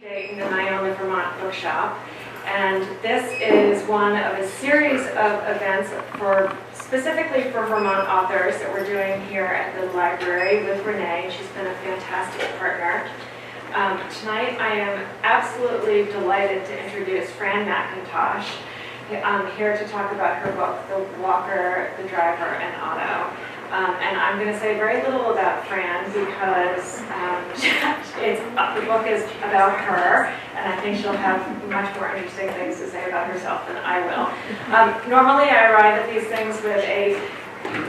Dayton, and I own the Vermont Bookshop. And this is one of a series of events specifically for Vermont authors that we're doing here at the library with Renee. She's been a fantastic partner. Tonight I am absolutely delighted to introduce Fran McIntsoh. I'm here to talk about her book, The Walker, the Driver, and Otto. And I'm going to say very little about Fran because the book is about her, and I think she'll have much more interesting things to say about herself than I will. Normally I arrive at these things with a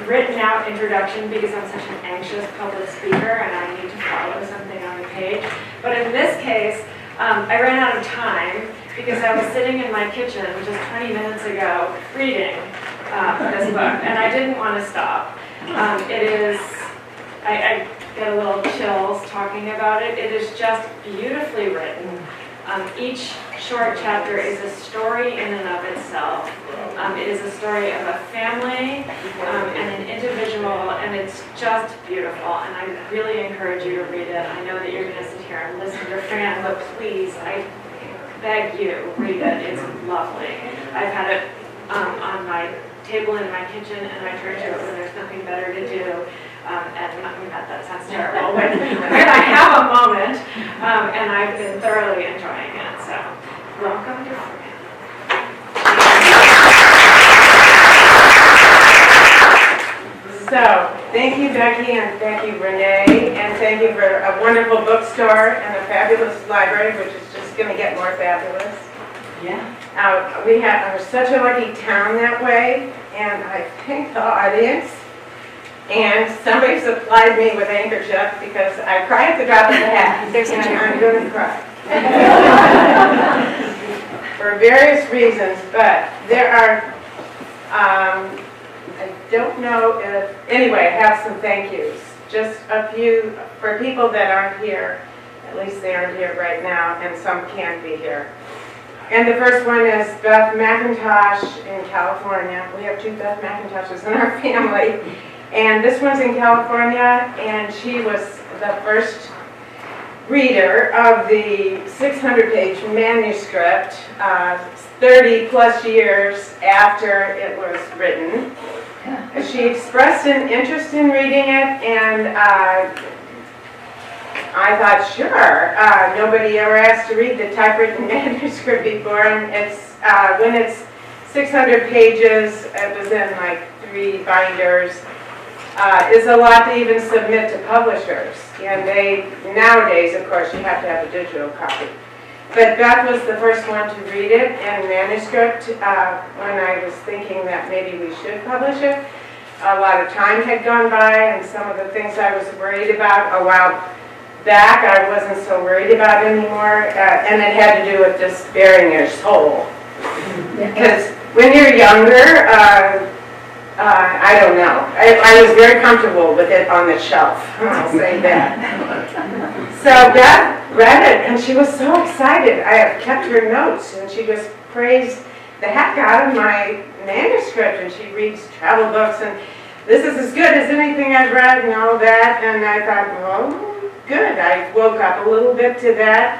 written out introduction because I'm such an anxious public speaker and I need to follow something on the page. But in this case, I ran out of time because I was sitting in my kitchen just 20 minutes ago reading this book, and I didn't want to stop. I get a little chills talking about it. It is just beautifully written. Each short chapter is a story in and of itself. It is a story of a family and an individual, and it's just beautiful. And I really encourage you to read it. I know that you're going to sit here and listen to Fran, but please, I beg you, read it. It's lovely. I've had it on my table in my kitchen, and I turn to it when there's nothing better to do. That sounds terrible, but when I have a moment, and I've been thoroughly enjoying it. So, welcome to Fran. So, thank you, Becky, and thank you, Renee, and thank you for a wonderful bookstore and a fabulous library, which is just going to get more fabulous. Yeah. We're such a lucky town that way, and I thank the audience. And somebody supplied me with a handkerchief because I cry at the drop of a hat. And I'm going to cry. For various reasons, but there are, I don't know if, anyway, I have some thank yous. Just a few for people that aren't here. At least they aren't here right now, and some can't be here. And the first one is Beth McIntosh in California. We have two Beth McIntoshes in our family. And this one's in California, and she was the first reader of the 600-page manuscript 30 plus years after it was written. She expressed an interest in reading it, and I thought, sure. Nobody ever asked to read the typewritten manuscript before, and it's when it's 600 pages, it was in like 3 binders, is a lot to even submit to publishers. And nowadays, of course, you have to have a digital copy. But Beth was the first one to read it in manuscript when I was thinking that maybe we should publish it. A lot of time had gone by, and some of the things I was worried about a while back, I wasn't so worried about anymore, and it had to do with just bearing your soul. Because when you're younger, I don't know. I was very comfortable with it on the shelf, I'll say that. So Beth read it, and she was so excited. I have kept her notes, and she just praised the heck out of my manuscript, and she reads travel books, and this is as good as anything I've read and all that, and I thought, well, good. I woke up a little bit to that.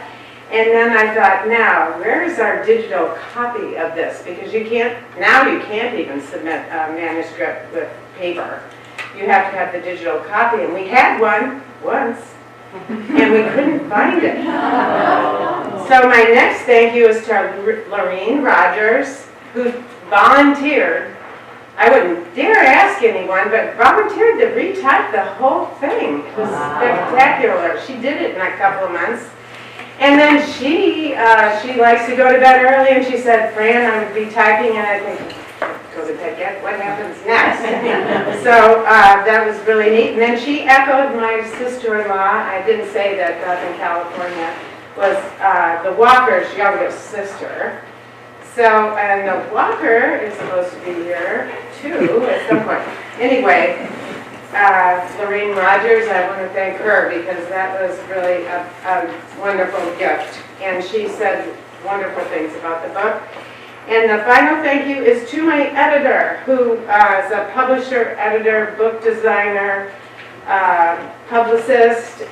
And then I thought, now, where is our digital copy of this? Because you can't even submit a manuscript with paper. You have to have the digital copy. And we had one once, and we couldn't find it. So my next thank you is to Lorene Rogers, who volunteered. I wouldn't dare ask anyone, but volunteered to retype the whole thing. It was spectacular. She did it in a couple of months. And then she likes to go to bed early, and she said, Fran, I'm going to be typing, and I think, go to bed yet? What happens next? So that was really neat. And then she echoed my sister-in-law. I didn't say that Beth in California was the Walker's youngest sister. So, and the Walker is supposed to be here, too, at some point. Anyway, Lorene Rogers, I want to thank her because that was really a wonderful gift. And she said wonderful things about the book. And the final thank you is to my editor, who is a publisher, editor, book designer, publicist.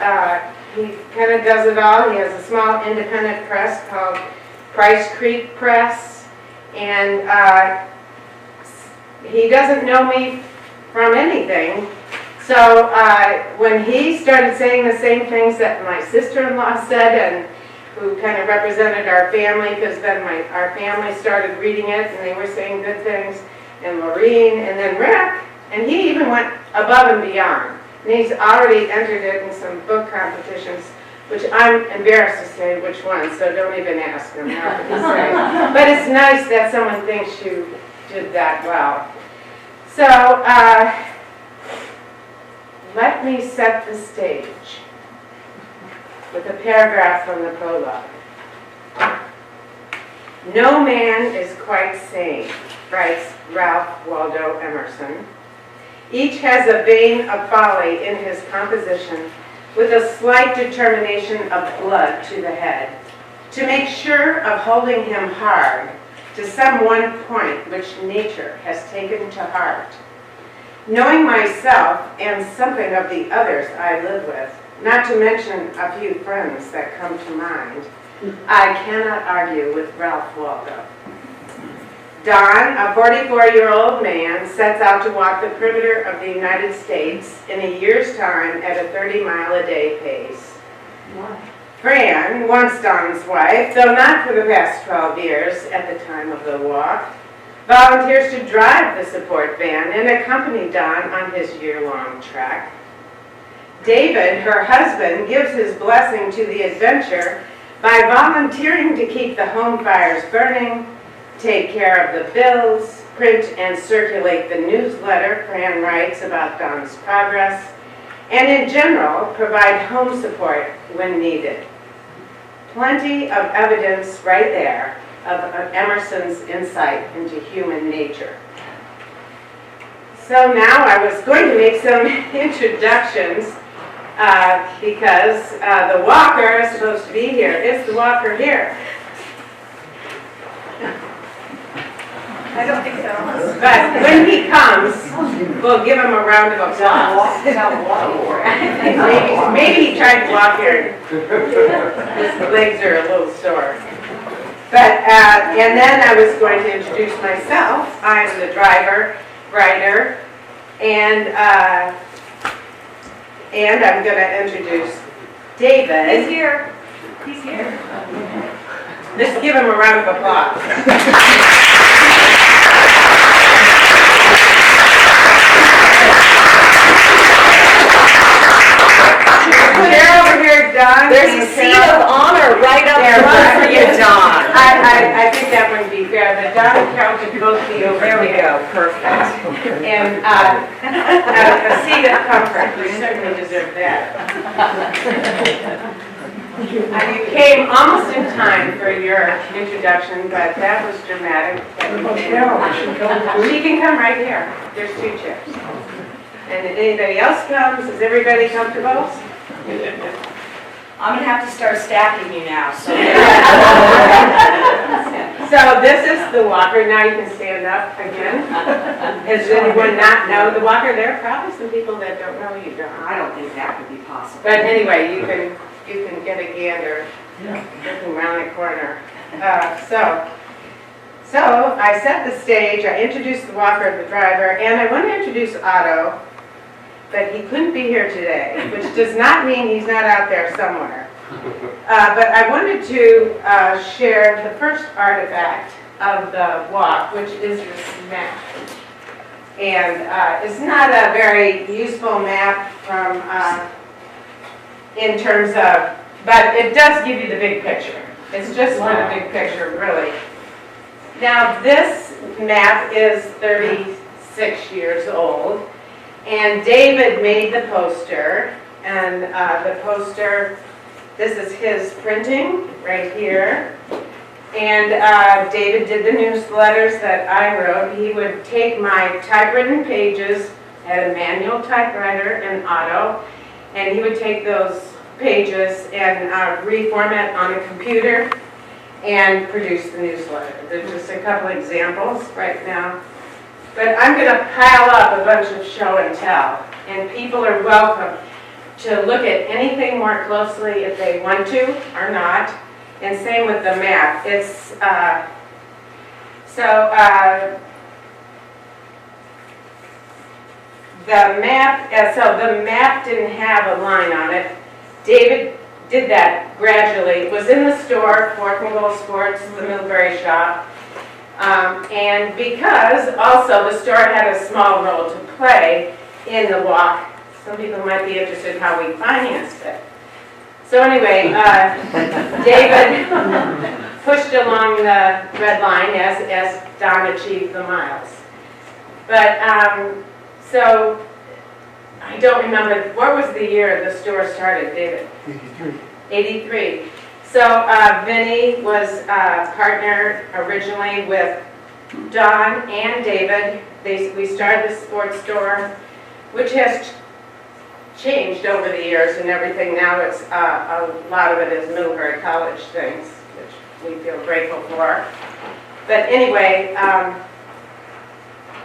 he kind of does it all. He has a small independent press called Price Creek Press, and he doesn't know me from anything. So when he started saying the same things that my sister-in-law said, and who kind of represented our family, because then our family started reading it, and they were saying good things, and Maureen, and then Rick, and he even went above and beyond. And he's already entered it in some book competitions, which I'm embarrassed to say which one, so don't even ask him how to say. But it's nice that someone thinks you did that well. So let me set the stage with a paragraph from the prologue. No man is quite sane, writes Ralph Waldo Emerson. Each has a vein of folly in his composition, with a slight determination of blood to the head, to make sure of holding him hard to some one point which nature has taken to heart. Knowing myself and something of the others I live with, not to mention a few friends that come to mind, I cannot argue with Ralph Waldo. Don, a 44-year-old man, sets out to walk the perimeter of the United States in a year's time at a 30-mile-a-day pace. Fran, once Don's wife, though not for the past 12 years at the time of the walk, volunteers to drive the support van and accompany Don on his year-long trek. David, her husband, gives his blessing to the adventure by volunteering to keep the home fires burning, take care of the bills, print and circulate the newsletter Fran writes about Don's progress, and in general, provide home support when needed. Plenty of evidence right there of Emerson's insight into human nature. So now I was going to make some introductions because the walker is supposed to be here. Is the walker here? I don't think so. But when he comes, we'll give him a round of applause. Maybe he tried to walk here. His legs are a little sore. But, and then I was going to introduce myself. I'm the driver, writer, and I'm going to introduce David. He's here. He's here. Let's give him a round of applause. Chair over here, Don. There's a seat of honor right up front for you, Don. I think that wouldn't be fair, but Don and Carol could both be over There we here. go, perfect. And a seat of comfort, you certainly deserve that. You came almost in time for your introduction, but that was dramatic. She can come right here. There's 2 chairs. And if anybody else comes, is everybody comfortable? I'm going to have to start stacking you now, so. So this is the walker. Now you can stand up again. Does anyone not know the walker? There are probably some people that don't know you, Don. I don't think that could be possible. But anyway, you can get a gander looking around the corner. So I set the stage. I introduced the walker and the driver, and I want to introduce Otto. But he couldn't be here today, which does not mean he's not out there somewhere. But I wanted to share the first artifact of the walk, which is this map. And it's not a very useful map from, in terms of, but it does give you the big picture. It's just for the big picture, really. Now this map is 36 years old. And David made the poster, and the poster, this is his printing right here. And David did the newsletters that I wrote. He would take my typewritten pages, had a manual typewriter in Otto, and he would take those pages and reformat on a computer and produce the newsletter. There's just a couple examples right now. But I'm going to pile up a bunch of show and tell, and people are welcome. to look at anything more closely if they want to or not. And same with the map. It's, the map didn't have a line on it. David did that gradually. It was in the store, Fork and Goal Sports, the Middlebury Shop. And because also the store had a small role to play in the walk, some people might be interested in how we financed it. So anyway, David pushed along the red line as Don achieved the miles. But, so, I don't remember, what was the year the store started, David? 83. 83. So Vinny was a partner originally with Don and David. We started the sports store, which has changed over the years and everything. Now it's a lot of it is Middlebury College things, which we feel grateful for. But anyway,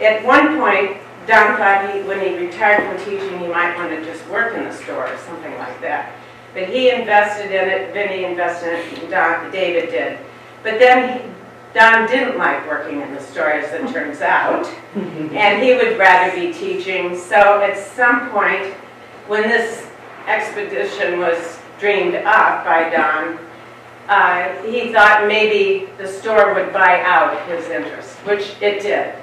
at one point, Don thought when he retired from teaching, he might want to just work in the store or something like that. But he invested in it, Vinny invested in it, and David did. But then Don didn't like working in the store, as it turns out, and he would rather be teaching. So at some point, when this expedition was dreamed up by Don, he thought maybe the store would buy out his interest, which it did.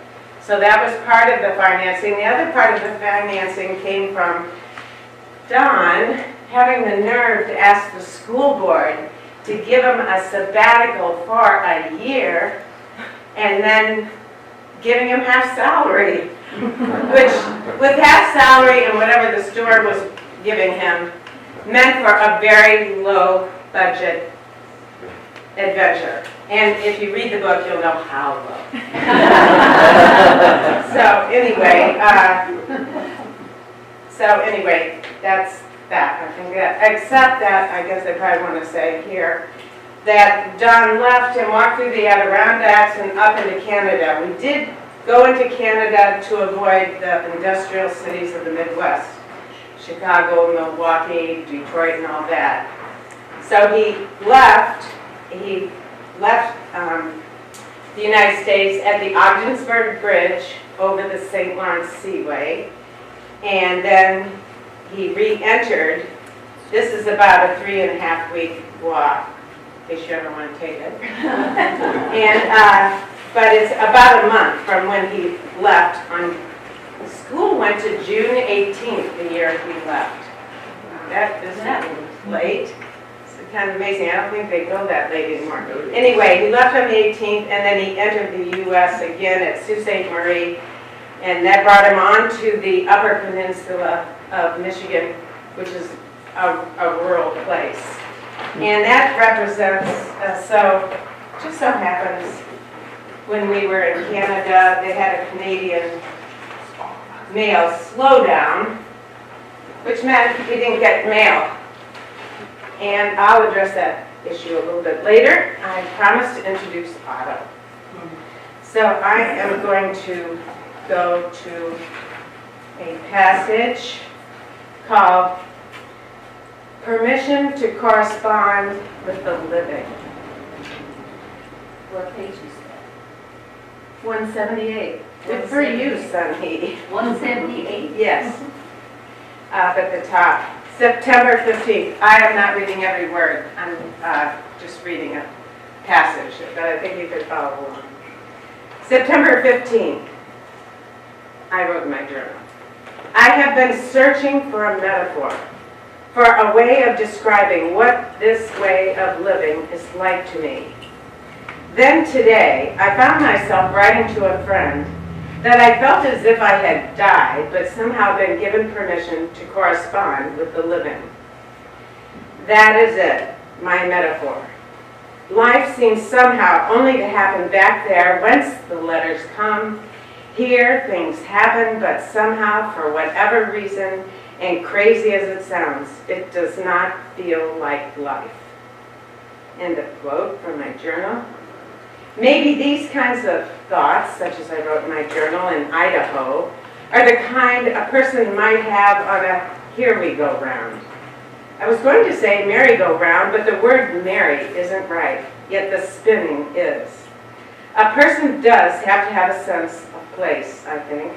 So that was part of the financing. The other part of the financing came from Don having the nerve to ask the school board to give him a sabbatical for a year and then giving him half salary, which with half salary and whatever the store was giving him meant for a very low budget adventure. And if you read the book, you'll know how low. So anyway, that's that. I think that, except that, I guess I probably want to say here, that Don left and walked through the Adirondacks and up into Canada. We did go into Canada to avoid the industrial cities of the Midwest, Chicago, Milwaukee, Detroit, and all that. So he left the United States at the Ogdensburg Bridge over the St. Lawrence Seaway, and then he re-entered. This is about a 3.5-week walk, in case you ever want to take it. But it's about a month from when he left. School went to June 18th, the year he left. That isn't late. It's kind of amazing. I don't think they go that late anymore. Anyway, he left on the 18th, and then he entered the U.S. again at Sault Ste. Marie, and that brought him on to the Upper Peninsula of Michigan, which is a rural place. And that represents, just so happens, when we were in Canada, they had a Canadian mail slowdown, which meant we didn't get mail. And I'll address that issue a little bit later. I promised to introduce Otto. So I am going to go to a passage called Permission to Correspond with the Living. What page is that? 178. Good for you, Sunny. 178? Yes. Up at the top. September 15th. I am not reading every word. I'm just reading a passage, but I think you could follow along. September 15th. I wrote in my journal. I have been searching for a metaphor, for a way of describing what this way of living is like to me. Then today, I found myself writing to a friend that I felt as if I had died, but somehow been given permission to correspond with the living. That is it, my metaphor. Life seems somehow only to happen back there whence the letters come. Here, things happen, but somehow, for whatever reason, and crazy as it sounds, it does not feel like life. End of quote from my journal. Maybe these kinds of thoughts, such as I wrote in my journal in Idaho, are the kind a person might have on a here we go round. I was going to say merry-go-round, but the word merry isn't right, yet the spinning is. A person does have to have a sense of place, I think.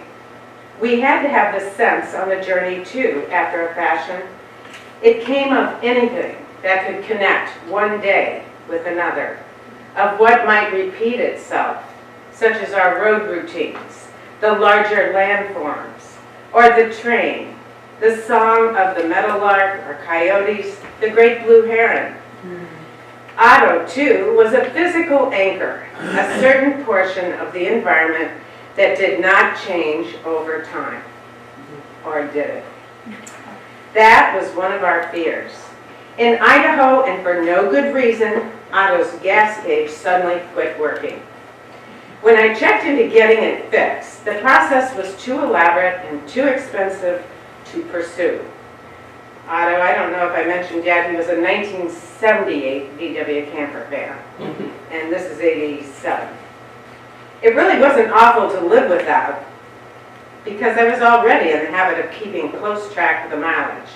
We had to have the sense on the journey too, after a fashion. It came of anything that could connect one day with another, of what might repeat itself, such as our road routines, the larger landforms, or the train, the song of the meadowlark or coyotes, the great blue heron. Otto, too, was a physical anchor, a certain portion of the environment that did not change over time. Or did it? That was one of our fears. In Idaho, and for no good reason, Otto's gas gauge suddenly quit working. When I checked into getting it fixed, the process was too elaborate and too expensive to pursue. Otto, I don't know if I mentioned yet, he was a 1978 VW camper van, and this is 87. It really wasn't awful to live without, because I was already in the habit of keeping close track of the mileage.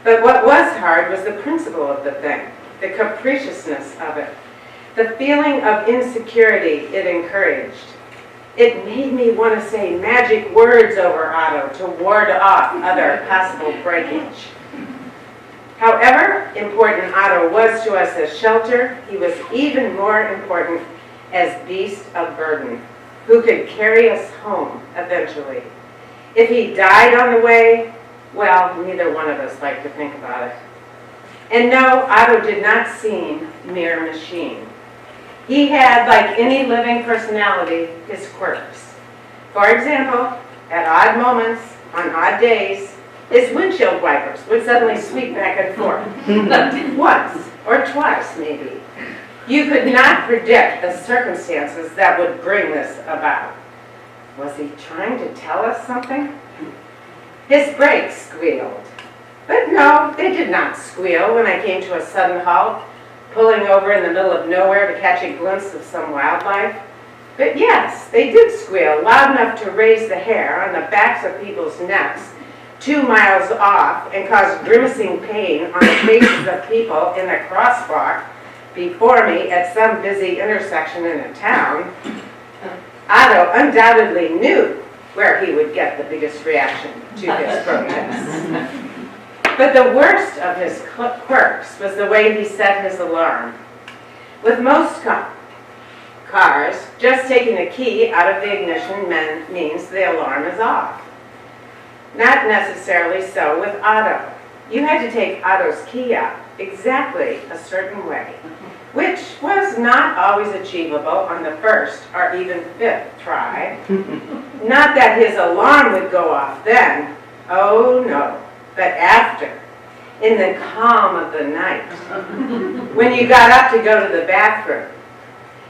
But what was hard was the principle of the thing, the capriciousness of it, the feeling of insecurity it encouraged. It made me want to say magic words over Otto to ward off other possible breakage. However important Otto was to us as shelter, he was even more important as beast of burden, who could carry us home eventually. If he died on the way, well, neither one of us liked to think about it. And no, Otto did not seem mere machine. He had, like any living personality, his quirks. For example, at odd moments, on odd days, his windshield wipers would suddenly sweep back and forth. Once or twice, maybe. You could not predict the circumstances that would bring this about. Was he trying to tell us something? His brakes squealed. But no, they did not squeal when I came to a sudden halt, pulling over in the middle of nowhere to catch a glimpse of some wildlife. But yes, they did squeal loud enough to raise the hair on the backs of people's necks 2 miles off and cause grimacing pain on the faces of people in the crosswalk before me at some busy intersection in a town. Otto undoubtedly knew where he would get the biggest reaction to his protests. But the worst of his quirks was the way he set his alarm. With most cars, just taking the key out of the ignition means the alarm is off. Not necessarily so with Otto. You had to take Otto's key out exactly a certain way, which was not always achievable on the first or even fifth try. Not that his alarm would go off then, oh no, but after, in the calm of the night, when you got up to go to the bathroom,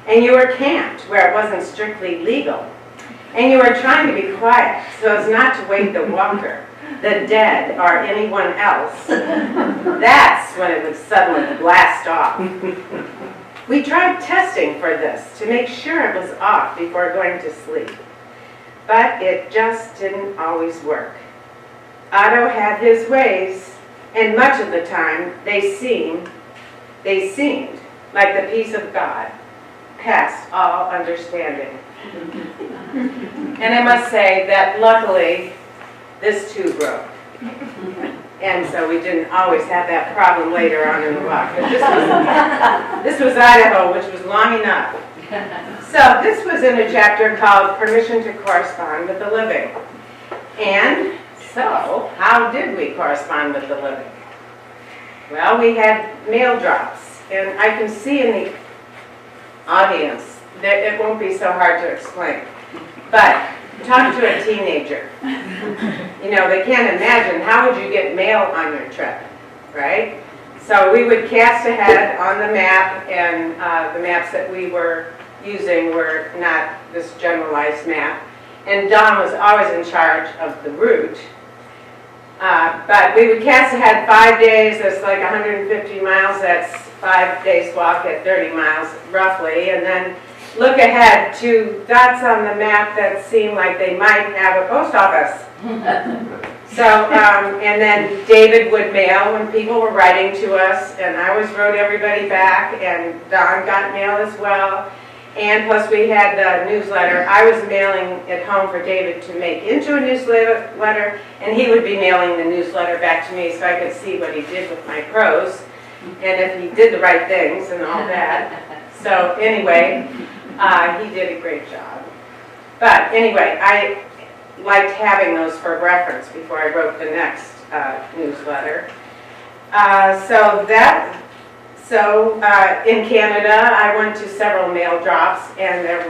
and you were camped where it wasn't strictly legal, and you were trying to be quiet so as not to wake the walker, the dead, or anyone else, that's when it would suddenly blast off. We tried testing for this to make sure it was off before going to sleep, but it just didn't always work. Otto had his ways, and much of the time they seemed like the peace of God, past all understanding. And I must say that luckily, this too broke. And so we didn't always have that problem later on in the walk. But this was Idaho, which was long enough. So this was in a chapter called Permission to Correspond with the Living. And so, how did we correspond with the living? Well, we had mail drops, and I can see in the audience that it won't be so hard to explain. But talk to a teenager. You know, they can't imagine how would you get mail on your trip, right? So we would cast ahead on the map, and the maps that we were using were not this generalized map. And Don was always in charge of the route. But we would cast ahead 5 days, that's like 150 miles, that's 5 days walk at 30 miles roughly, and then look ahead to dots on the map that seem like they might have a post office. So, and then David would mail when people were writing to us, and I always wrote everybody back, and Don got mail as well. And plus we had the newsletter. I was mailing it home for David to make into a newsletter, and he would be mailing the newsletter back to me so I could see what he did with my prose, and if he did the right things and all that. So anyway, he did a great job. But anyway, I liked having those for reference before I wrote the next newsletter. So in Canada, I went to several mail drops, and there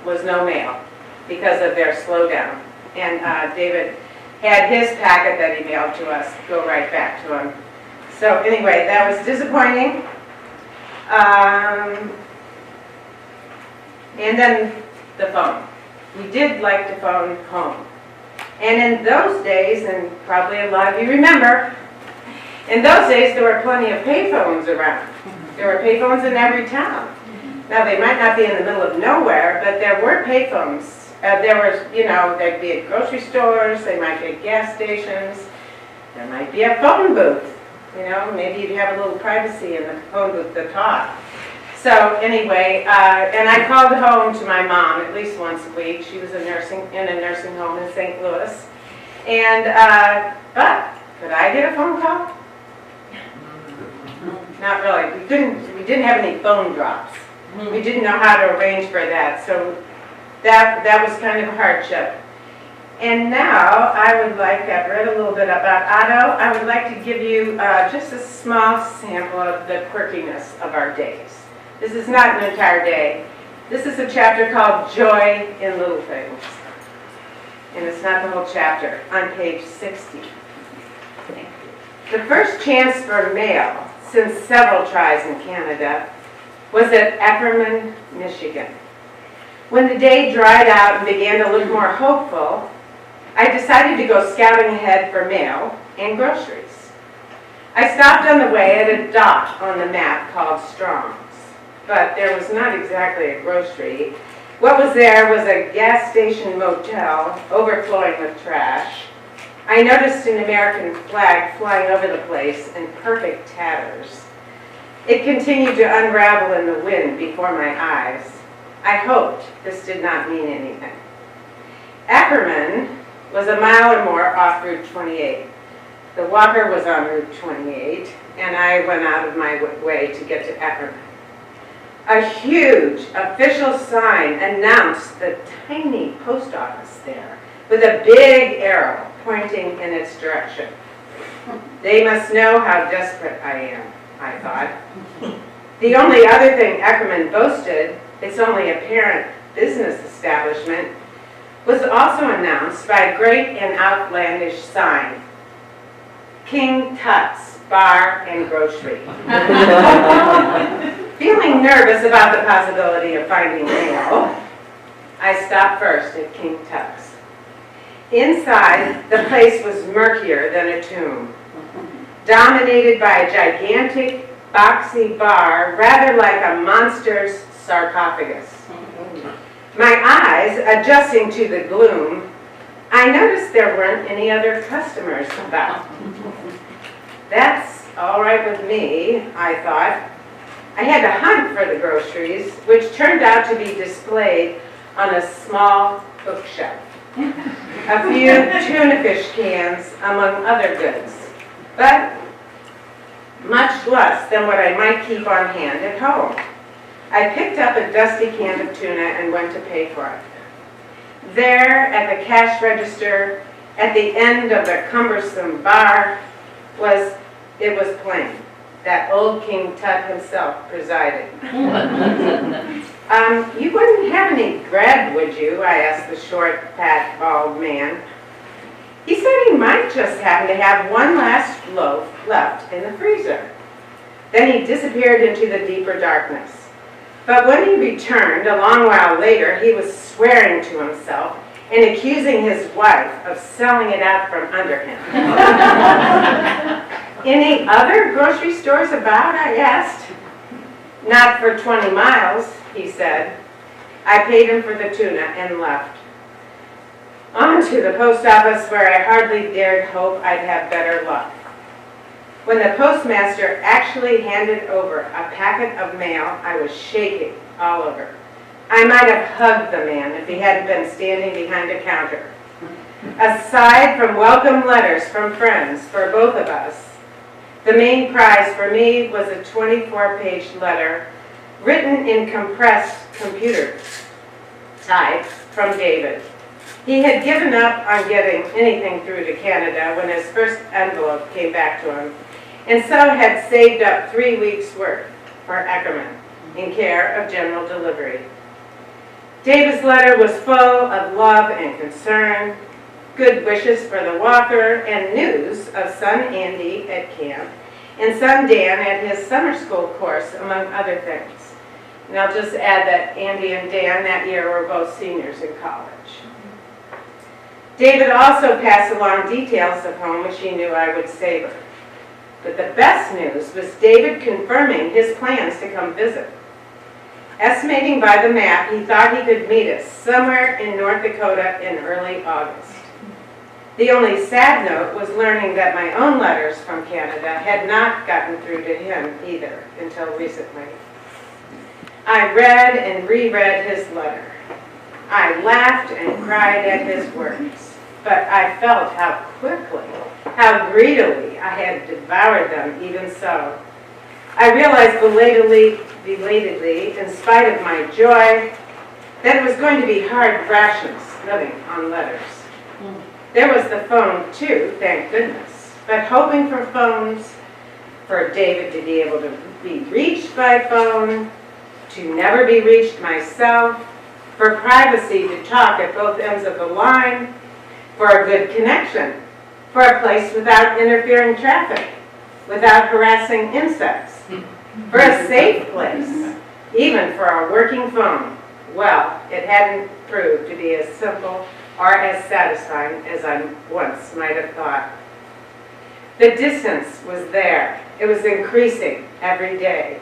was no mail because of their slowdown. And David had his packet that he mailed to us go right back to him. So anyway, that was disappointing. And then the phone. We did like to phone home. And in those days, and probably a lot of you remember, in those days there were plenty of payphones around. There were payphones in every town. Now they might not be in the middle of nowhere, but there were payphones. There was, you know, they'd be at grocery stores, they might be at gas stations, there might be a phone booth. You know, maybe you'd have a little privacy in the phone booth to talk. So anyway, and I called home to my mom at least once a week. She was in a nursing home in St. Louis. And, but could I get a phone call? Not really. We didn't have any phone drops. We didn't know how to arrange for that. So that was kind of a hardship. And now I would like, I've read a little bit about Otto. I would like to give you just a small sample of the quirkiness of our days. This is not an entire day. This is a chapter called Joy in Little Things. And it's not the whole chapter, on page 60. The first chance for mail since several tries in Canada was at Ackerman, Michigan. When the day dried out and began to look more hopeful, I decided to go scouting ahead for mail and groceries. I stopped on the way at a dot on the map called Strong's. But there was not exactly a grocery. What was there was a gas station motel overflowing with trash. I noticed an American flag flying over the place in perfect tatters. It continued to unravel in the wind before my eyes. I hoped this did not mean anything. Ackerman was a mile or more off Route 28. The walker was on Route 28, and I went out of my way to get to Ackerman. A huge official sign announced the tiny post office there with a big arrow pointing in its direction. They must know how desperate I am, I thought. The only other thing Ackerman boasted, its only apparent business establishment, was also announced by a great and outlandish sign, King Tut's Bar and Grocery. Feeling nervous about the possibility of finding mail, I stopped first at King Tut's. Inside, the place was murkier than a tomb, dominated by a gigantic, boxy bar, rather like a monster's sarcophagus. My eyes adjusting to the gloom, I noticed there weren't any other customers about. That's all right with me, I thought. I had to hunt for the groceries, which turned out to be displayed on a small bookshelf. A few tuna fish cans, among other goods, but much less than what I might keep on hand at home. I picked up a dusty can of tuna and went to pay for it. There, at the cash register, at the end of the cumbersome bar, was plain. That old King Tut himself presided. You wouldn't have any bread, would you? I asked the short, fat, bald man. He said he might just happen to have one last loaf left in the freezer. Then he disappeared into the deeper darkness. But when he returned, a long while later, he was swearing to himself and accusing his wife of selling it out from under him. Any other grocery stores about, I asked. Not for 20 miles. he said. I paid him for the tuna and left. On to the post office, where I hardly dared hope I'd have better luck. When the postmaster actually handed over a packet of mail, I was shaking all over. I might have hugged the man if he hadn't been standing behind a counter. Aside from welcome letters from friends for both of us, the main prize for me was a 24-page letter written in compressed computer type from David. He had given up on getting anything through to Canada when his first envelope came back to him, and so had saved up 3 weeks' work for Eckerman in care of general delivery. David's letter was full of love and concern, good wishes for the walker, and news of son Andy at camp and son Dan at his summer school course, among other things. And I'll just add that Andy and Dan that year were both seniors in college. David also passed along details of home which he knew I would savor. But the best news was David confirming his plans to come visit. Estimating by the map, he thought he could meet us somewhere in North Dakota in early August. The only sad note was learning that my own letters from Canada had not gotten through to him either until recently. I read and reread his letter. I laughed and cried at his words, but I felt how quickly, how greedily I had devoured them even so. I realized belatedly, in spite of my joy, that it was going to be hard rations living on letters. There was the phone too, thank goodness, but hoping for phones, for David to be able to be reached by phone, to never be reached myself, for privacy to talk at both ends of the line, for a good connection, for a place without interfering traffic, without harassing insects, for a safe place, even for a working phone. Well, it hadn't proved to be as simple or as satisfying as I once might have thought. The distance was there. It was increasing every day.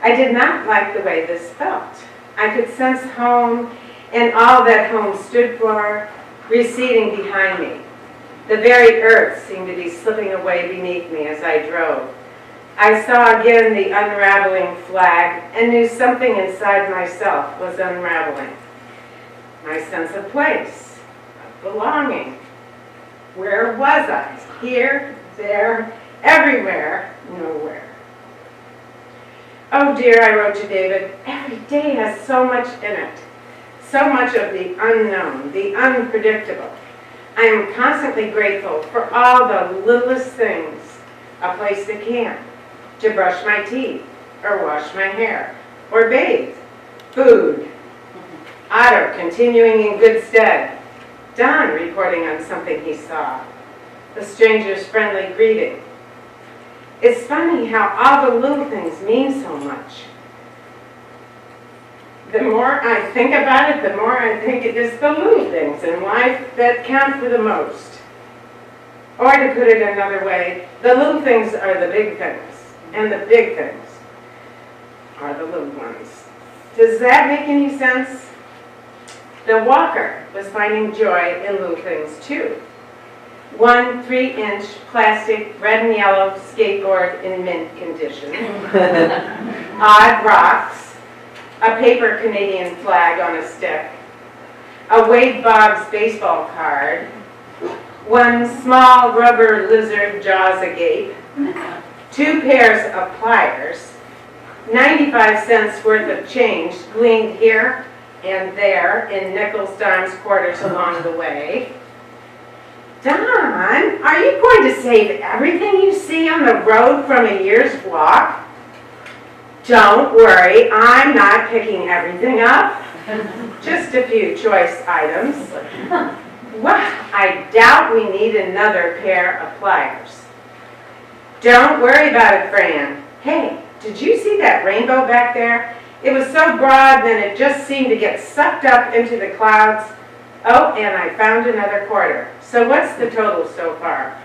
I did not like the way this felt. I could sense home and all that home stood for receding behind me. The very earth seemed to be slipping away beneath me as I drove. I saw again the unraveling flag and knew something inside myself was unraveling. My sense of place, of belonging. Where was I? Here, there, everywhere, nowhere. Oh dear, I wrote to David, every day has so much in it. So much of the unknown, the unpredictable. I am constantly grateful for all the littlest things. A place to camp, to brush my teeth, or wash my hair, or bathe. Food. Otto continuing in good stead. Don reporting on something he saw. The stranger's friendly greeting. It's funny how all the little things mean so much. The more I think about it, the more I think it is the little things in life that count for the most. Or to put it another way, the little things are the big things, and the big things are the little ones. Does that make any sense? The walker was finding joy in little things too. 1 3-inch plastic red and yellow skateboard in mint condition, odd rocks, a paper Canadian flag on a stick, a Wade Boggs baseball card, 1 small rubber lizard jaws agape, 2 pairs of pliers, 95 cents worth of change gleaned here and there in nickels, dimes, quarters along the way. Don, are you going to save everything you see on the road from a year's walk? Don't worry, I'm not picking everything up. Just a few choice items. Well, I doubt we need another pair of pliers. Don't worry about it, Fran. Hey, did you see that rainbow back there? It was so broad that it just seemed to get sucked up into the clouds. Oh, and I found another quarter. So what's the total so far?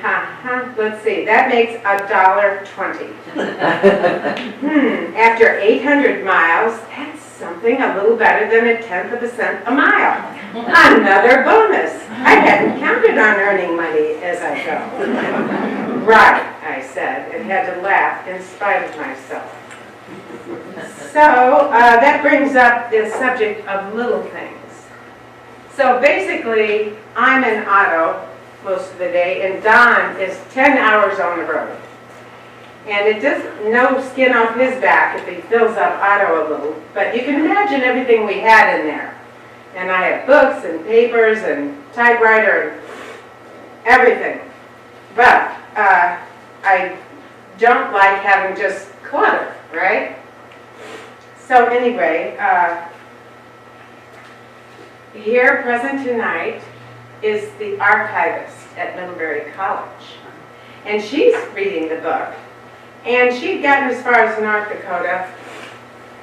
Let's see, that makes $1.20. After 800 miles, that's something a little better than 1/10 of a cent a mile. Another bonus. I hadn't counted on earning money as I go. Right, I said, and had to laugh in spite of myself. So that brings up the subject of little things. So basically, I'm in Otto most of the day, and Don is 10 hours on the road. And it does no skin off his back if he fills up Otto a little, but you can imagine everything we had in there. And I have books and papers and typewriter and everything. But I don't like having just clutter, right? So anyway, here present tonight is the archivist at Middlebury College. And she's reading the book. And she'd gotten as far as North Dakota.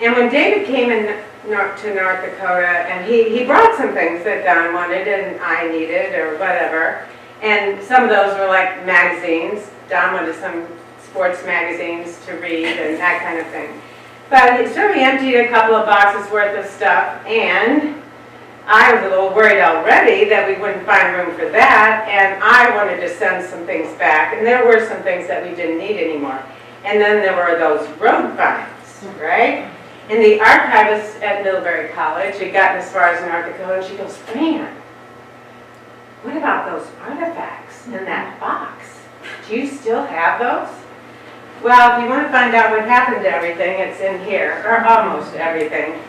And when David came to North Dakota, and he brought some things that Don wanted and I needed or whatever. And some of those were like magazines. Don wanted some sports magazines to read and that kind of thing. But so he emptied a couple of boxes worth of stuff, and I was a little worried already that we wouldn't find room for that, and I wanted to send some things back, and there were some things that we didn't need anymore. And then there were those road finds, right? And the archivist at Middlebury College had gotten as far as North Dakota, and she goes, Fran, what about those artifacts in that box? Do you still have those? Well, if you want to find out what happened to everything, it's in here, or almost everything.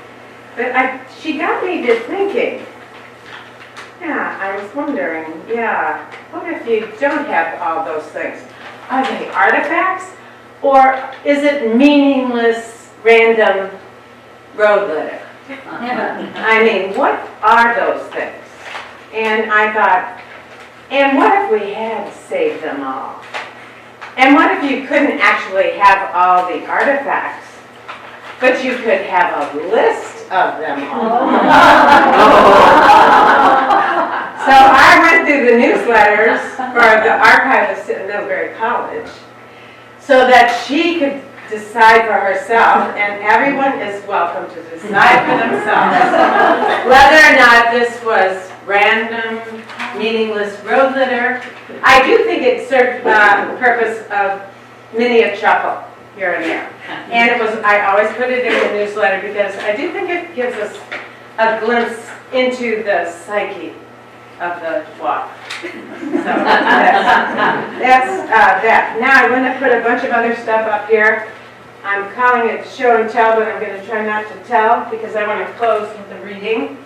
But she got me to thinking. Yeah, I was wondering, what if you don't have all those things? Are they artifacts? Or is it meaningless, random road litter? I mean, what are those things? And I thought, and what if we had saved them all? And what if you couldn't actually have all the artifacts, but you could have a list of them all? So I went through the newsletters for the archivist at Middlebury College so that she could decide for herself, and everyone is welcome to decide for themselves whether or not this was random, meaningless road litter. I do think it served the purpose of many a chuckle here and there. And it was, I always put it in the newsletter because I do think it gives us a glimpse into the psyche of the walk. So that's that. Now I'm going to put a bunch of other stuff up here. I'm calling it show and tell, but I'm going to try not to tell because I want to close with the reading.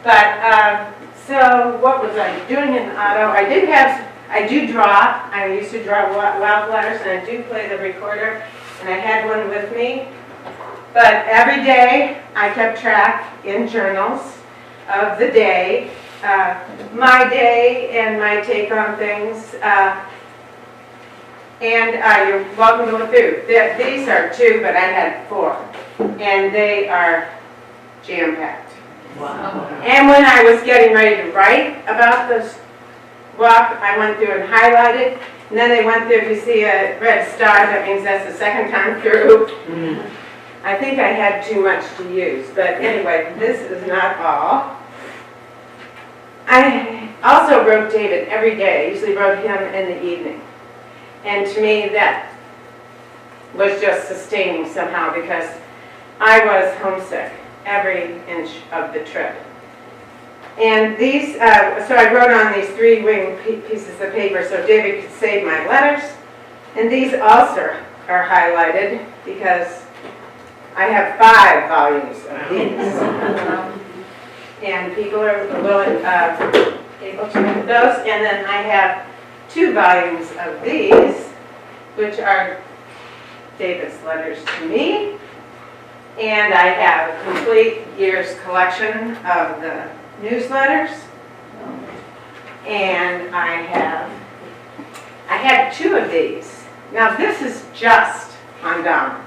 But so what was I doing in Otto? I do draw. I used to draw wildflowers, and I do play the recorder, and I had one with me. But every day I kept track in journals of the day, my day and my take on things. And you're welcome to look through. These are 2, but I had 4. And they are jam-packed. Wow. And when I was getting ready to write about this walk, I went through and highlighted. And then I went through, if you see a red star, that means that's the second time through. Mm-hmm. I think I had too much to use. But anyway, this is not all. I also wrote David every day. I usually wrote him in the evening. And to me, that was just sustaining somehow because I was homesick every inch of the trip. And these, so I wrote on these 3-wing pieces of paper so David could save my letters. And these also are highlighted because I have 5 volumes of these. And people are willing, able to read those. And then I have 2 volumes of these, which are David's letters to me. And I have a complete year's collection of the newsletters. And I had 2 of these. Now this is just on Don.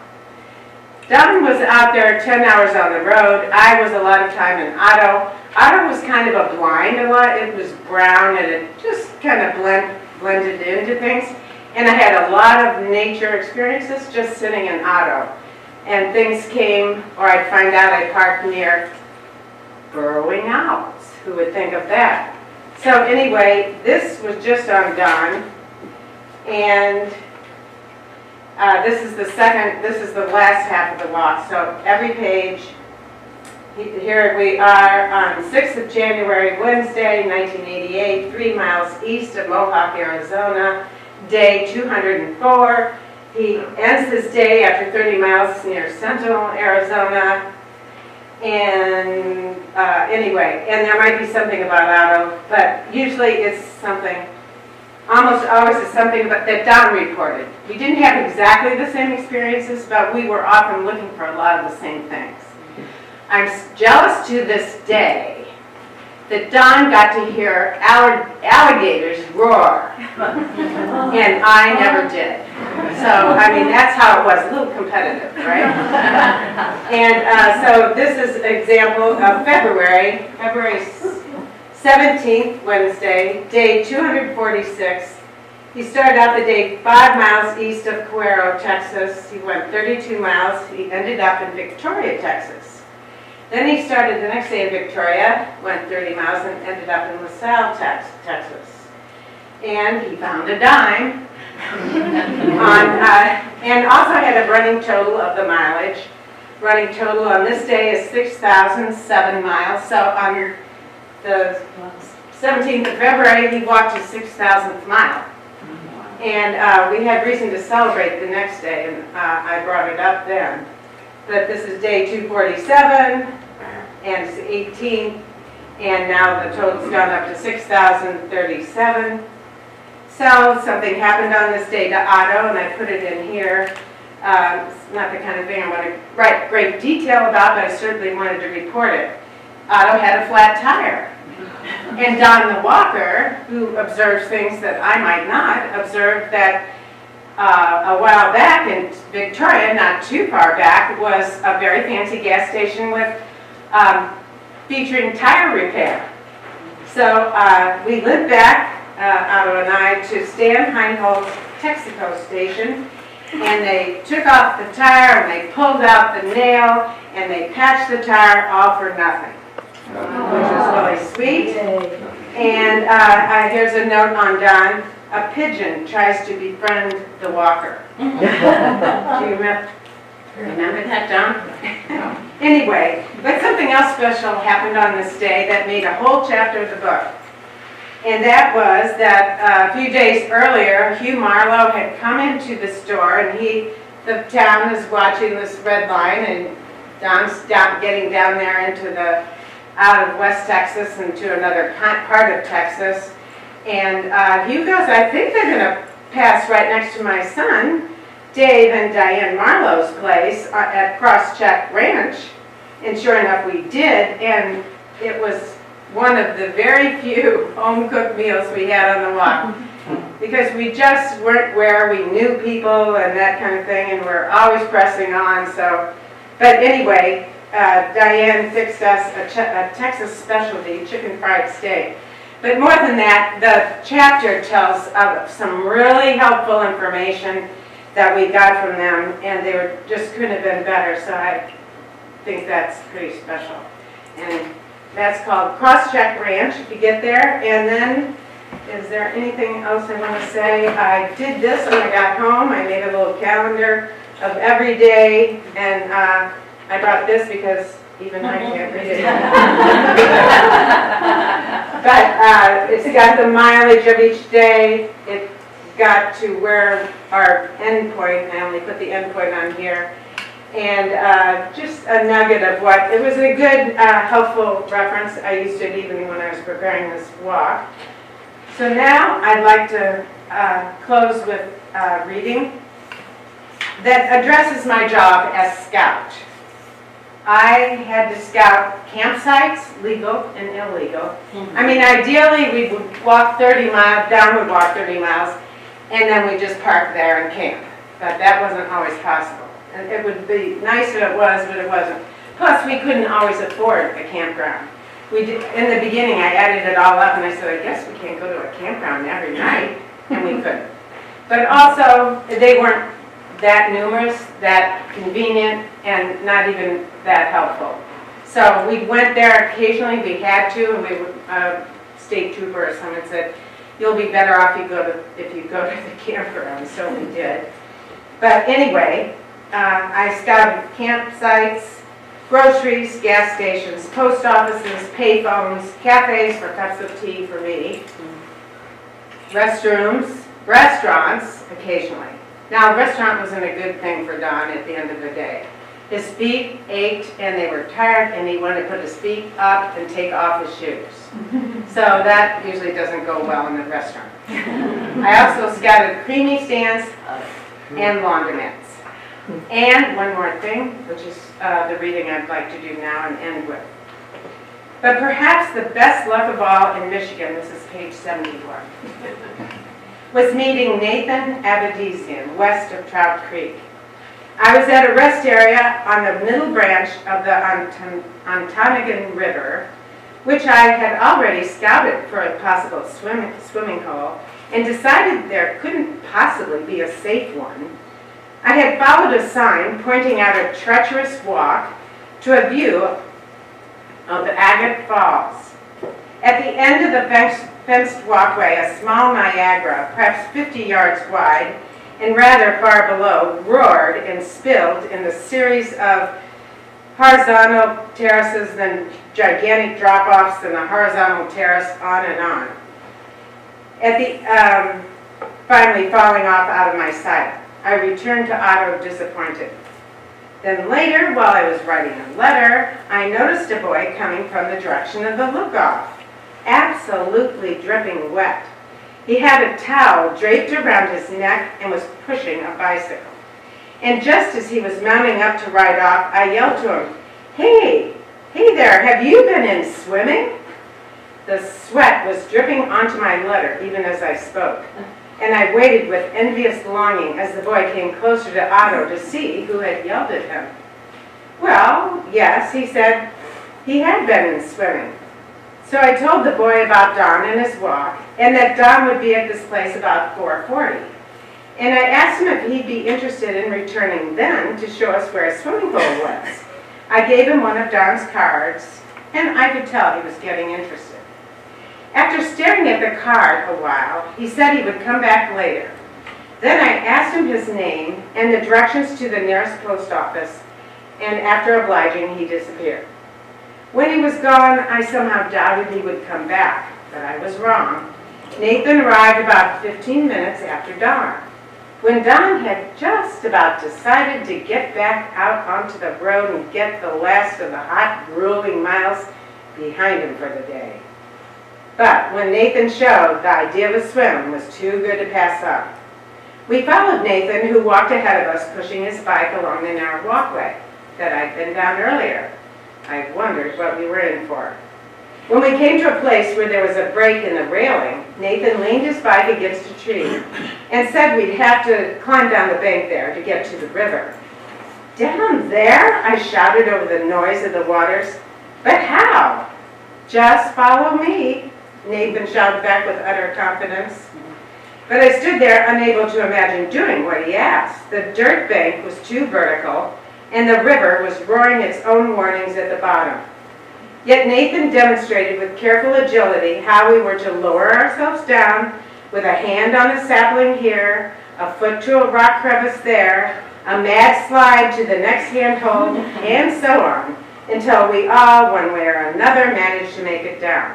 Don was out there 10 hours on the road. I was a lot of time in Otto. Otto was kind of a blind a lot. It was brown and it just kind of blended into things. And I had a lot of nature experiences just sitting in Otto. And things came, or I'd find out I parked near burrowing owls. Who would think of that? So anyway, this was just undone. And this is the last half of the walk. So every page, here we are on 6th of January, Wednesday, 1988, 3 miles east of Mohawk, Arizona, day 204. He ends his day after 30 miles near Sentinel, Arizona. And anyway, and there might be something about Otto, but usually it's something, almost always it's something that Don reported. We didn't have exactly the same experiences, but we were often looking for a lot of the same things. I'm jealous to this day that Don got to hear alligators roar, and I never did. So, I mean, that's how it was, a little competitive, right? And so this is an example of February 17th, Wednesday, day 246. He started out the day 5 miles east of Cuero, Texas. He went 32 miles. He ended up in Victoria, Texas. Then he started the next day in Victoria, went 30 miles, and ended up in LaSalle, Texas. And he found a dime, and also had a running total of the mileage. Running total on this day is 6,007 miles. So on the 17th of February, he walked his 6,000th mile. And we had reason to celebrate the next day, and I brought it up then. But this is day 247, and it's 18, and now the total's gone up to 6,037. So something happened on this day to Otto, and I put it in here. It's not the kind of thing I want to write great detail about, but I certainly wanted to report it. Otto had a flat tire. And Don the walker, who observes things that I might not, observed that a while back in Victoria, not too far back, was a very fancy gas station with featuring tire repair. So we went back, Otto and I, to Stan Heinhold's Texaco station, and they took off the tire and they pulled out the nail and they patched the tire all for nothing, which was really sweet. And here's a note on Don. A pigeon tries to befriend the walker. Do you remember that, Don? Anyway, but something else special happened on this day that made a whole chapter of the book. And that was that a few days earlier, Hugh Marlowe had come into the store, and the town is watching this red line, and Don's getting down there out of West Texas into another part of Texas. And Hugh goes, I think they're going to pass right next to my son, Dave and Diane Marlowe's place at Crosscheck Ranch. And sure enough, we did. And it was one of the very few home-cooked meals we had on the walk. Because we just weren't where we knew people and that kind of thing, and we're always pressing on. So, but anyway, Diane fixed us a Texas specialty, chicken fried steak. But more than that, the chapter tells of some really helpful information that we got from them, and they just couldn't have been better, so I think that's pretty special. And that's called Crosscheck Ranch, if you get there. And then, is there anything else I want to say? I did this when I got home. I made a little calendar of every day, and I brought this because even I can't read it. But it's got the mileage of each day. It got to where our endpoint, I only put the endpoint on here, and just a nugget of what, it was a good, helpful reference. I used it even when I was preparing this walk. So now I'd like to close with reading that addresses my job as scout. I had to scout campsites, legal and illegal. I mean, ideally, we would walk 30 miles, Don would walk 30 miles, and then we just park there and camp. But that wasn't always possible. And it would be nice if it was, but it wasn't. Plus, we couldn't always afford a campground. We did, in the beginning, I added it all up, and I said, I guess we can't go to a campground every night. and we couldn't. But also, they weren't that numerous, that convenient, and not even that helpful. So we went there occasionally, we had to, and we would, state trooper or someone said, you'll be better off if you go to the campground, so we did. But anyway, I scouted campsites, groceries, gas stations, post offices, payphones, cafes for cups of tea for me, restrooms, restaurants occasionally. Now, a restaurant wasn't a good thing for Don at the end of the day. His feet ached and they were tired and he wanted to put his feet up and take off his shoes. So that usually doesn't go well in a restaurant. I also scouted creamy stands and laundromats. And one more thing, which is the reading I'd like to do now and end with. But perhaps the best luck of all in Michigan, this is page 71, was meeting Nathan Abedizian west of Trout Creek. I was at a rest area on the middle branch of the Ontonagon River, which I had already scouted for a possible swimming hole and decided there couldn't possibly be a safe one. I had followed a sign pointing out a treacherous walk to a view of the Agate Falls. At the end of the fenced walkway, a small Niagara, perhaps 50 yards wide and rather far below, roared and spilled in the series of horizontal terraces, then gigantic drop-offs, and a horizontal terrace, on and on. At the finally falling off out of my sight, I returned to Otto disappointed. Then later, while I was writing a letter, I noticed a boy coming from the direction of the look-off, absolutely dripping wet. He had a towel draped around his neck and was pushing a bicycle. And just as he was mounting up to ride off, I yelled to him, hey there, have you been in swimming?" The sweat was dripping onto my letter even as I spoke, and I waited with envious longing as the boy came closer to Otto to see who had yelled at him. "Well, yes," he said, he had been in swimming. So I told the boy about Don and his walk, and that Don would be at this place about 4:40. And I asked him if he'd be interested in returning then to show us where a swimming hole was. I gave him one of Don's cards, and I could tell he was getting interested. After staring at the card a while, he said he would come back later. Then I asked him his name and the directions to the nearest post office, and after obliging, he disappeared. When he was gone, I somehow doubted he would come back, but I was wrong. Nathan arrived about 15 minutes after Don. When Don had just about decided to get back out onto the road and get the last of the hot, grueling miles behind him for the day. But when Nathan showed, the idea of a swim was too good to pass up. We followed Nathan, who walked ahead of us, pushing his bike along the narrow walkway that I'd been down earlier. I wondered what we were in for. When we came to a place where there was a break in the railing, Nathan leaned his bike against a tree and said we'd have to climb down the bank there to get to the river. "Down there?" I shouted over the noise of the waters. "But how?" "Just follow me," Nathan shouted back with utter confidence. But I stood there unable to imagine doing what he asked. The dirt bank was too vertical, and the river was roaring its own warnings at the bottom. Yet Nathan demonstrated with careful agility how we were to lower ourselves down with a hand on a sapling here, a foot to a rock crevice there, a mad slide to the next handhold, and so on, until we all, one way or another, managed to make it down.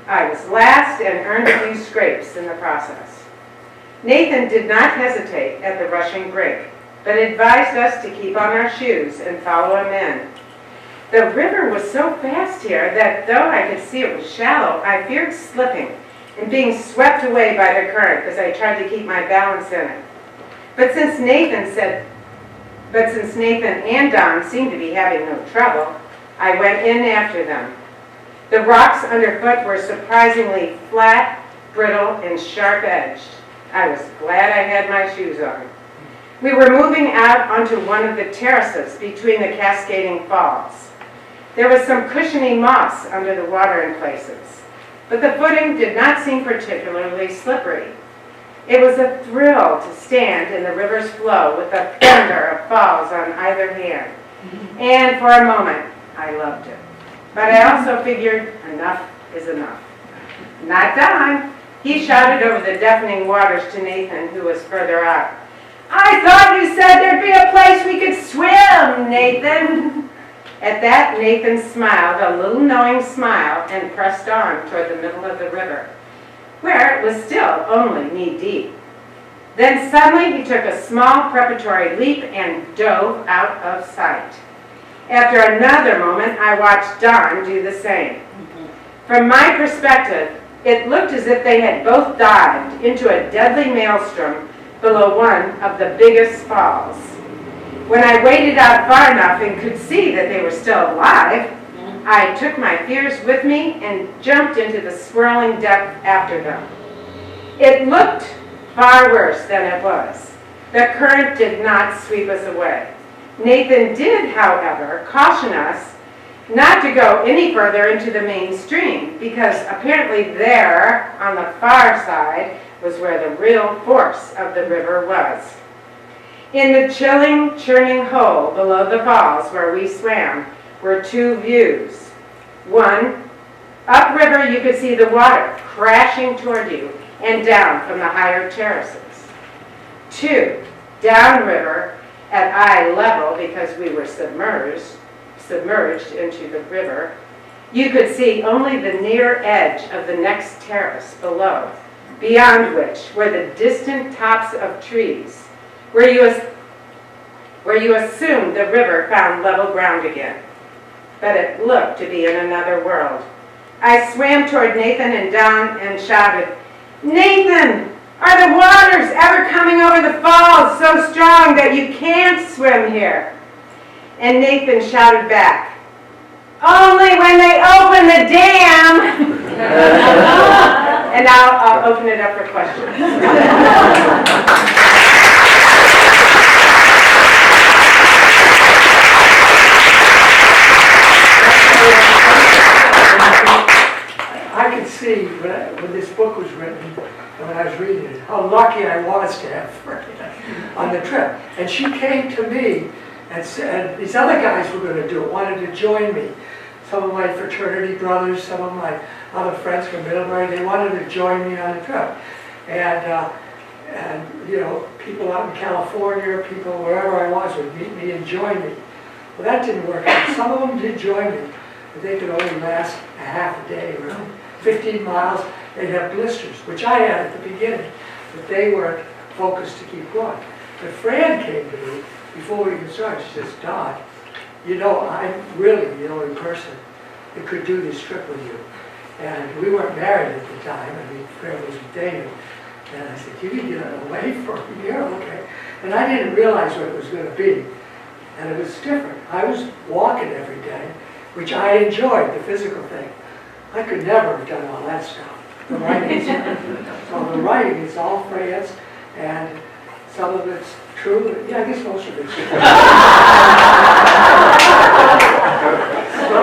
I was last and earned a few scrapes in the process. Nathan did not hesitate at the rushing brink, but advised us to keep on our shoes and follow him in. The river was so fast here that though I could see it was shallow, I feared slipping and being swept away by the current as I tried to keep my balance in it. But since Nathan and Don seemed to be having no trouble, I went in after them. The rocks underfoot were surprisingly flat, brittle, and sharp-edged. I was glad I had my shoes on. We were moving out onto one of the terraces between the cascading falls. There was some cushiony moss under the water in places, but the footing did not seem particularly slippery. It was a thrill to stand in the river's flow with the thunder of falls on either hand. And for a moment, I loved it. But I also figured enough is enough. Not Don. He shouted over the deafening waters to Nathan, who was further out. I thought you said there'd be a place we could swim, Nathan. At that, Nathan smiled a little knowing smile and pressed on toward the middle of the river, where it was still only knee-deep. Then suddenly he took a small preparatory leap and dove out of sight. After another moment, I watched Don do the same. From my perspective, it looked as if they had both dived into a deadly maelstrom below one of the biggest falls. When I waded out far enough and could see that they were still alive, I took my fears with me and jumped into the swirling depth after them. It looked far worse than it was. The current did not sweep us away. Nathan did, however, caution us not to go any further into the main stream, because apparently there, on the far side, was where the real force of the river was. In the chilling, churning hole below the falls where we swam were two views. One, upriver you could see the water crashing toward you and down from the higher terraces. Two, downriver at eye level, because we were submerged into the river, you could see only the near edge of the next terrace below, beyond which were the distant tops of trees, where you assumed the river found level ground again. But it looked to be in another world. I swam toward Nathan and Don and shouted, "Nathan, are the waters ever coming over the falls so strong that you can't swim here?" And Nathan shouted back, "Only when they open the dam!" And now I'll open it up for questions. I could see when this book was written, and when I was reading it, how lucky I was to have Fran on the trip. And she came to me and said, these other guys were going to do it, wanted to join me. Some of my fraternity brothers, some of my other friends from Middlebury, they wanted to join me on the trip. And you know, people out in California, people wherever I was would meet me and join me. Well, that didn't work out. Some of them did join me, but they could only last a half a day, really. 15 miles, they'd have blisters, which I had at the beginning, but they weren't focused to keep going. But Fran came to me before we even started. She says, "Don, you know, I'm really the only person that could do this trip with you." And we weren't married at the time. I mean, Fran was dating. And I said, "You can get away for a year, okay?" And I didn't realize what it was going to be. And it was different. I was walking every day, which I enjoyed, the physical thing. I could never have done all that stuff. The writing, so the writing is all Fran's, and some of it's true. Yeah, I guess most of it's true.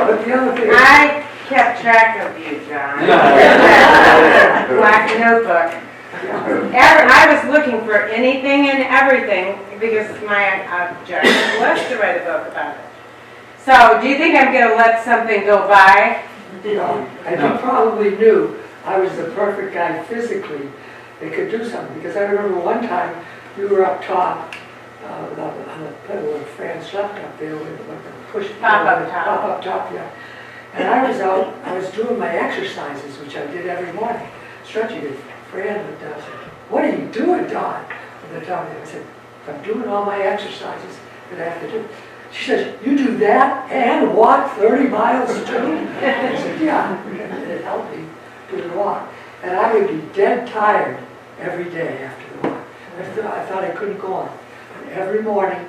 But the other thing, I kept track of you, John. Black notebook. I was looking for anything and everything because my objective was to write a book about it. So, do you think I'm going to let something go by? and you probably knew I was the perfect guy physically that could do something, because I remember one time you were up top on the pedal where Fran slept up there with the push Pop up top. Pop up top, yeah. And I was out, I was doing my exercises, which I did every morning, stretching it. Fran would say, "What are you doing, Don?" At the time, I said, "I'm doing all my exercises that I have to do." She says, "You do that and walk 30 miles too?" I said, "Yeah." And it helped me do the walk. And I would be dead tired every day after the walk. I thought I couldn't go on. But every morning,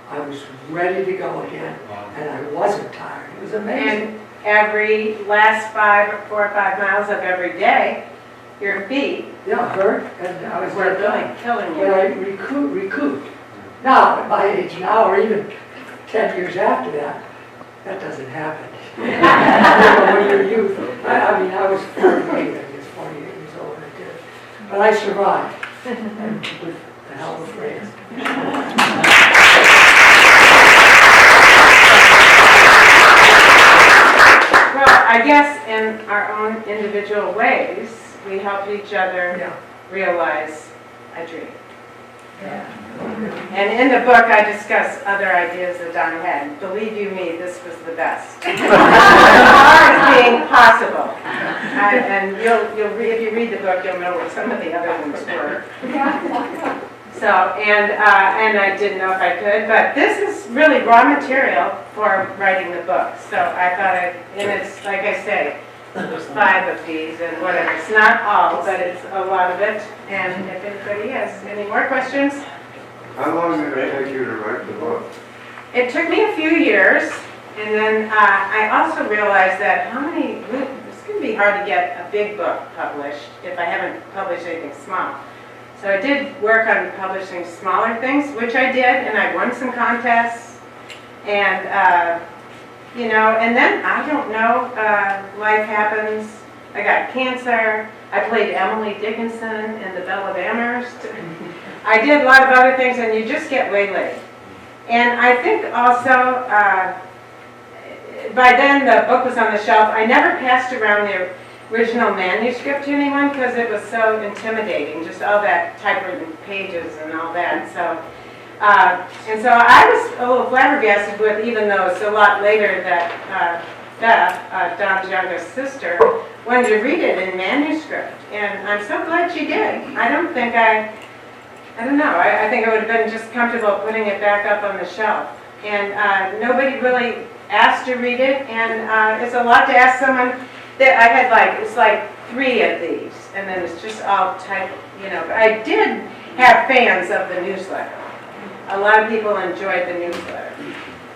I was ready to go again, and I wasn't tired. It was amazing. And every last 4 or 5 miles of every day, your feet Yeah, hurt, and I was were really killing But you. I recouped. Now, at my age now, or even 10 years after that, that doesn't happen. When you're youth. I mean, I was 48, I guess 48 years old when I did it. But I survived. And with the help of Fran. Well, I guess in our own individual ways, we help each other Yeah. realize a dream. And in the book, I discuss other ideas that Don had. Believe you me, this was the best. As far as being possible. And if you read the book, you'll know what some of the other ones were. So, and I didn't know if I could, but this is really raw material for writing the book. So I thought and it's, like I say, there's 5 of these and whatever. It's not all, but it's a lot of it. And if anybody has any more questions? How long did it take you to write the book? It took me a few years, and then I also realized that it's going to be hard to get a big book published if I haven't published anything small. So I did work on publishing smaller things, which I did, and I won some contests. And, and then, I don't know, life happens. I got cancer. I played Emily Dickinson in The Belle of Amherst. I did a lot of other things, and you just get waylaid. And I think also, by then the book was on the shelf. I never passed around the original manuscript to anyone because it was so intimidating, just all that typewritten pages and all that. So, and so I was a little flabbergasted with, even though it's a lot later, that Beth, Don's youngest sister, wanted to read it in manuscript. And I'm so glad she did. I don't think I don't know. I think I would have been just comfortable putting it back up on the shelf. And nobody really asked to read it, and it's a lot to ask someone. That I had it's like 3 of these, and then it's just all type, But I did have fans of the newsletter. A lot of people enjoyed the newsletter,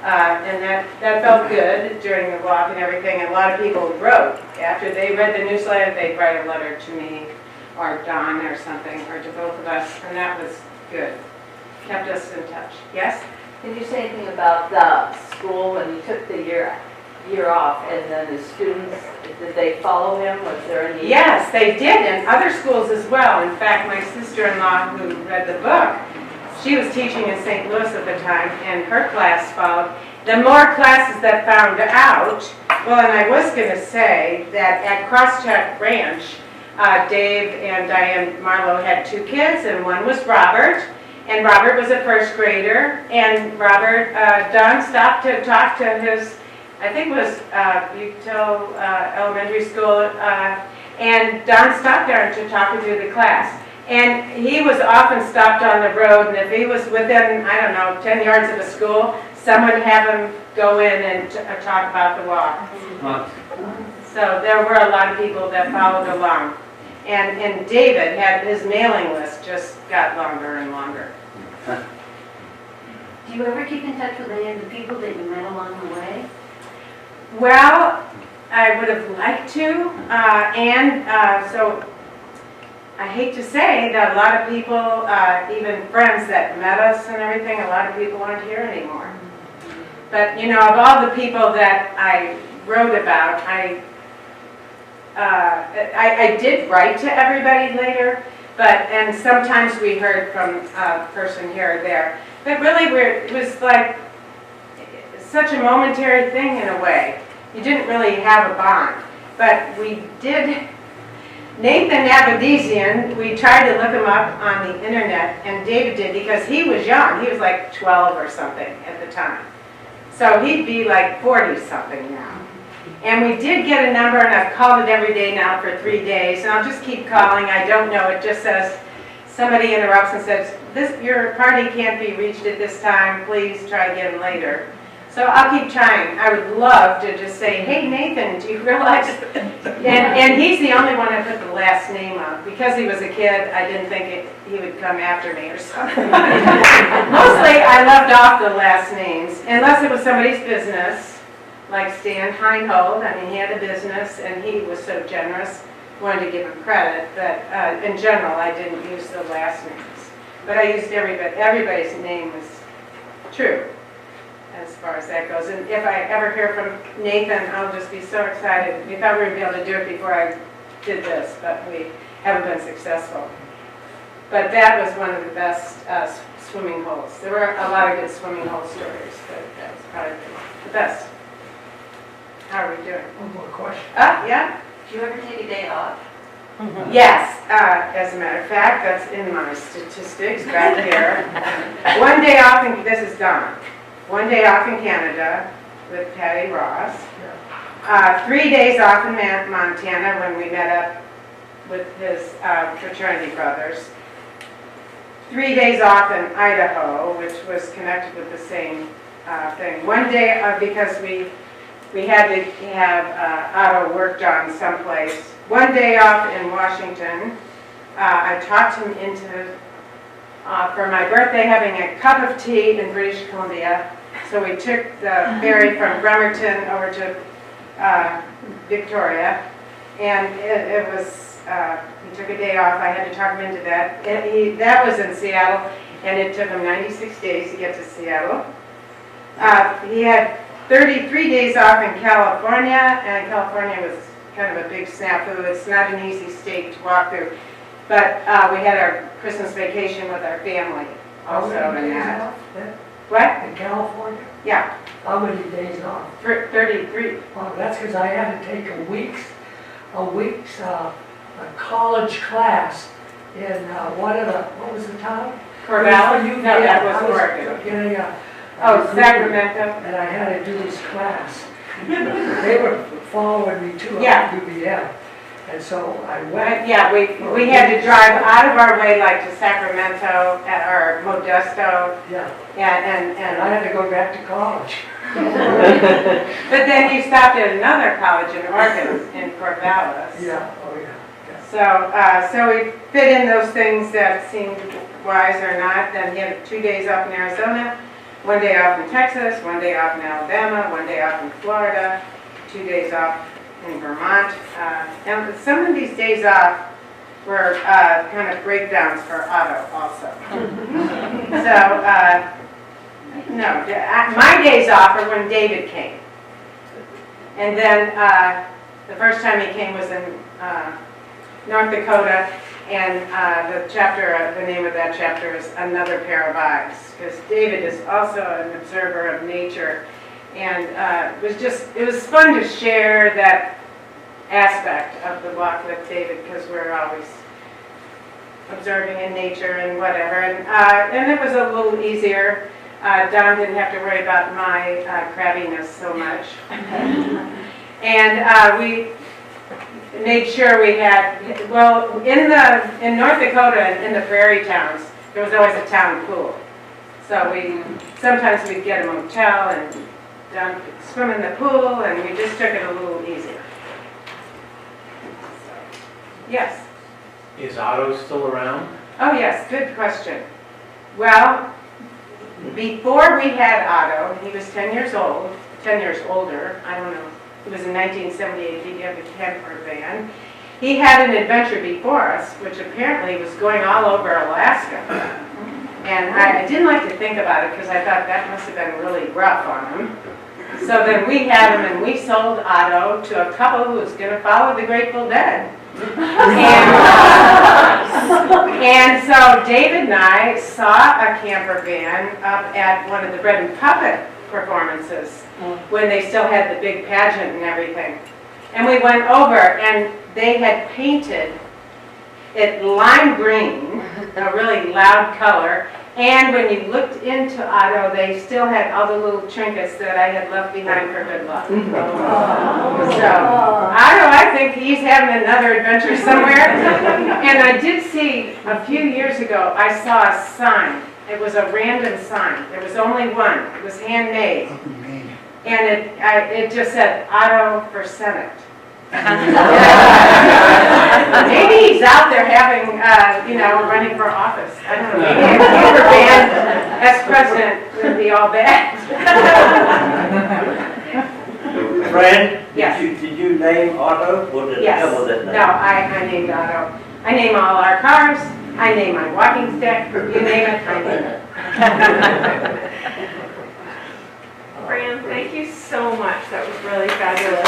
and that felt good during the walk and everything. And a lot of people wrote after they read the newsletter. They'd write a letter to me, or Don, or something, or to both of us, and that was good. Kept us in touch. Yes. Did you say anything about the school when you took the year off, and then the students, did they follow him? Was there any? Yes, they did, and other schools as well. In fact, my sister-in-law who read the book, she was teaching in St. Louis at the time, and her class followed. The more classes that found out, well, and I was going to say that at Crosscheck Ranch, Dave and Diane Marlowe had 2 kids, and one was Robert, and Robert was a 1st grader, and Robert, Don stopped to talk to his, I think it was Butel Elementary School, and Don stopped there to talk to the class. And he was often stopped on the road, and if he was within, 10 yards of a school, someone would have him go in and talk about the walk. So there were a lot of people that followed along. And David had his mailing list just got longer and longer. Do you ever keep in touch with any of the people that you met along the way? Well, I would have liked to, so I hate to say that a lot of people, even friends that met us and everything, a lot of people aren't here anymore. But, of all the people that I wrote about, I did write to everybody later, and sometimes we heard from a person here or there. But really, it was like such a momentary thing in a way. You didn't really have a bond. But we did. Nathan Avedisian, we tried to look him up on the internet, and David did, because he was young. He was like 12 or something at the time. So he'd be like 40-something now. And we did get a number, and I've called it every day now for 3 days, and I'll just keep calling. I don't know. It just says, somebody interrupts and says, your party can't be reached at this time. Please try again later. So I'll keep trying. I would love to just say, hey, Nathan, do you realize? And he's the only one I put the last name on. Because he was a kid, I didn't think he would come after me or something. Mostly, I left off the last names, unless it was somebody's business, like Stan Heinhold. I mean, he had a business, and he was so generous. Wanted to give him credit, but in general, I didn't use the last names. But I used everybody's name was true, as far as that goes. And if I ever hear from Nathan, I'll just be so excited. We thought we would be able to do it before I did this, but we haven't been successful. But that was one of the best swimming holes. There were a lot of good swimming hole stories, but that was probably the best. How are we doing? One more question. Yeah? Do you ever take a day off? Yes, as a matter of fact, that's in my statistics back here. One day off, this is Don. One day off in Canada with Patty Ross. 3 days off in Montana when we met up with his fraternity brothers. 3 days off in Idaho, which was connected with the same thing. One day, because we had to have Otto worked on someplace. One day off in Washington. I talked him into, for my birthday, having a cup of tea in British Columbia. So we took the ferry from Bremerton over to Victoria. And it was, he took a day off. I had to talk him into that. That was in Seattle, and it took him 96 days to get to Seattle. He had 33 days off in California, and California was kind of a big snafu. It's not an easy state to walk through. But we had our Christmas vacation with our family also in that. What? In California? Yeah, How many days off? 33. Well, that's because I had to take a week's a college class in what was the town? Corvallis? No, that was Oregon. Oh, Sacramento. And I had to do this class. They were following me too Yeah. at UVM. And so I went. Yeah, we had to drive out of our way, like to Sacramento or Modesto, Yeah, and and I had to go back to college. but then you stopped at another college in Oregon, in Corvallis. Yeah, oh yeah. So we fit in those things that seemed wise or not. Then he had 2 days off in Arizona, 1 day off in Texas, 1 day off in Alabama, 1 day off in Florida, 2 days off in Vermont. And some of these days off were kind of breakdowns for Otto also. So, no, my days off are when David came. And then the first time he came was in North Dakota, and the name of that chapter is Another Pair of Eyes, because David is also an observer of nature. And it was fun to share that aspect of the walk with David, because we're always observing in nature and whatever. And it was a little easier. Don didn't have to worry about my crabbiness so much. And we made sure we had, well, in North Dakota, in the prairie towns, there was always a town pool. So sometimes we'd get a motel and Don could swim in the pool, and we just took it a little easier. So, yes. Is Otto still around? Oh, yes, good question. Well, before we had Otto, he was 10 years old, 10 years older, I don't know. It was in 1978, he had a camper van. He had an adventure before us, which apparently was going all over Alaska. And I didn't like to think about it, because I thought that must have been really rough on him. So then we had him, and we sold Otto to a couple who was going to follow the Grateful Dead. And so David and I saw a camper van up at one of the Bread and Puppet performances when they still had the big pageant and everything. And we went over, and they had painted it lime green, a really loud color. And when you looked into Otto, they still had all the little trinkets that I had left behind for good luck. So, Otto, I think he's having another adventure somewhere. And I did see, a few years ago, I saw a sign. It was a random sign. There was only one. It was handmade. And it just said, Otto for Senate. Maybe he's out there having, running for office. I don't know. Maybe a camper van as president would be all bad. Fran, Yes. did you name Otto, or did Yes. you that name? No, I named Otto. I name all our cars. I name my walking stick. You name it, I name it. Fran, thank you so much. That was really fabulous.